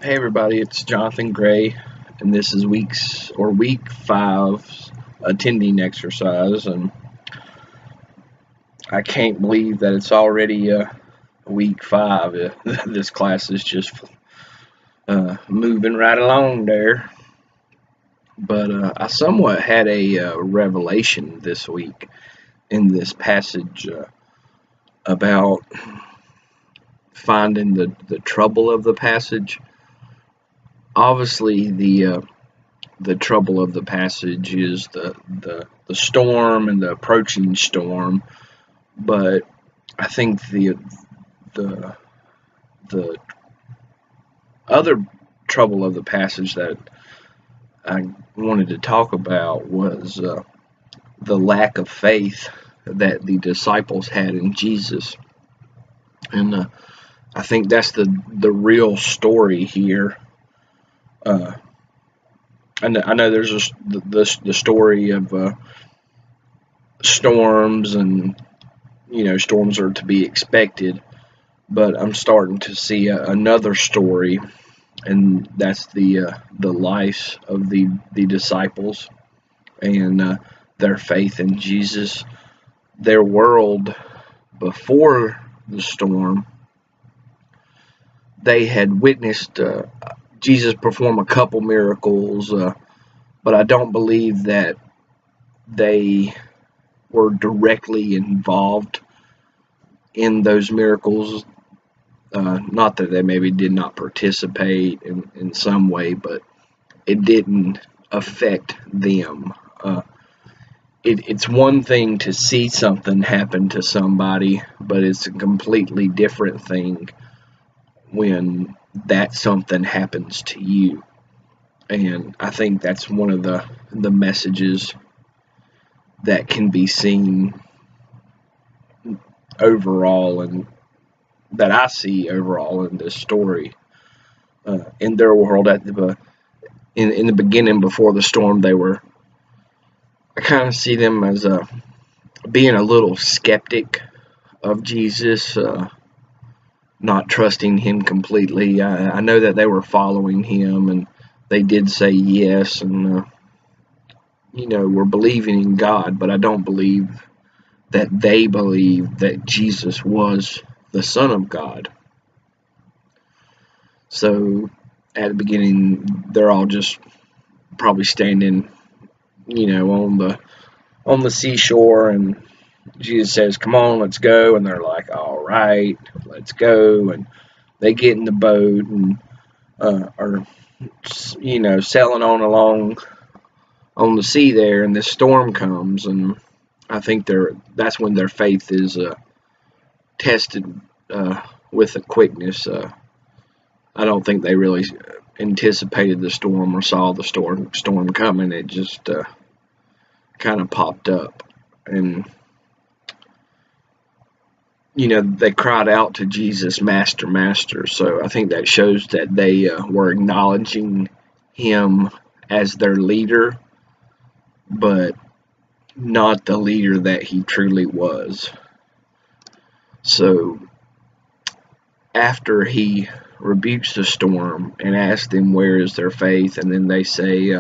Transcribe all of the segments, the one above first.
Hey everybody, it's Jonathan Gray, and this is week 5 attending exercise, and I can't believe that it's already week 5. This class is just moving right along there. But I somewhat had a revelation this week in this passage about finding the trouble of the passage. Obviously, the trouble of the passage is the storm and the approaching storm, but I think the the other trouble of the passage that I wanted to talk about was the lack of faith that the disciples had in Jesus, and I think that's the real story here. Uh, I know there's the story of storms, and storms are to be expected, but I'm starting to see another story, and that's the lives of the disciples and their faith in Jesus. Their world before the storm, they had witnessed Jesus perform a couple miracles, but I don't believe that they were directly involved in those miracles. Not that they maybe did not participate in some way, but it didn't affect them. It's one thing to see something happen to somebody, but it's a completely different thing when that something happens to you. And I think that's one of the messages that can be seen overall, and that I see overall in this story. In their world, in the beginning, before the storm, I kind of see them as being a little skeptic of Jesus, not trusting him completely. I know that they were following him, and they did say yes, and were believing in God, but I don't believe that they believed that Jesus was the Son of God. So at the beginning, they're all just probably standing, on the seashore, and Jesus says, "Come on, let's go," and they're like, "All right, let's go," and they get in the boat and are, sailing on along on the sea there, and this storm comes, and I think that's when their faith is tested with a quickness. I don't think they really anticipated the storm or saw the storm coming. It just kind of popped up, and they cried out to Jesus, "Master, Master." So I think that shows that they were acknowledging him as their leader, but not the leader that he truly was. So after he rebukes the storm and asks them where is their faith, and then they say,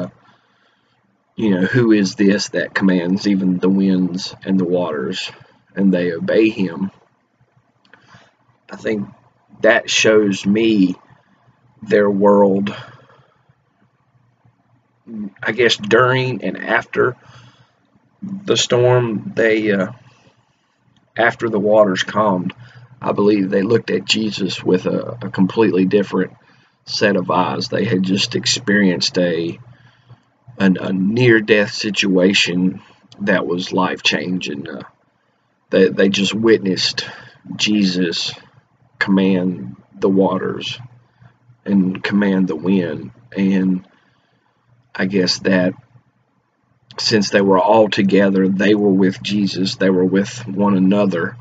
who is this that commands even the winds and the waters, and they obey him. I think that shows me their world, I guess, during and after the storm. After the waters calmed, I believe they looked at Jesus with a completely different set of eyes. They had just experienced a near-death situation that was life-changing. They just witnessed Jesus command the waters and command the wind, and I guess that since they were all together, they were with Jesus, they were with one another,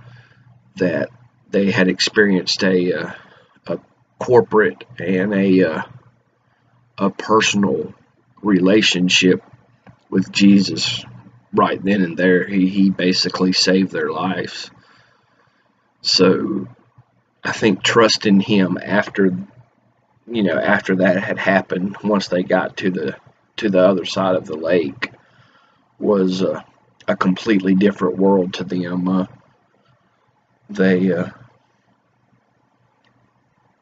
that they had experienced a corporate and a personal relationship with Jesus right then and there. He basically saved their lives. So I think trusting him after after that had happened, once they got to the other side of the lake, was a completely different world to them. They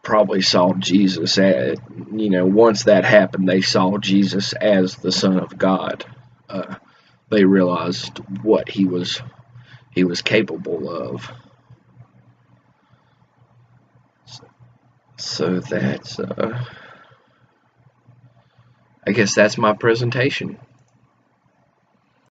probably saw Jesus once that happened, they saw Jesus as the Son of God. They realized what he was capable of. So that's I guess that's my presentation.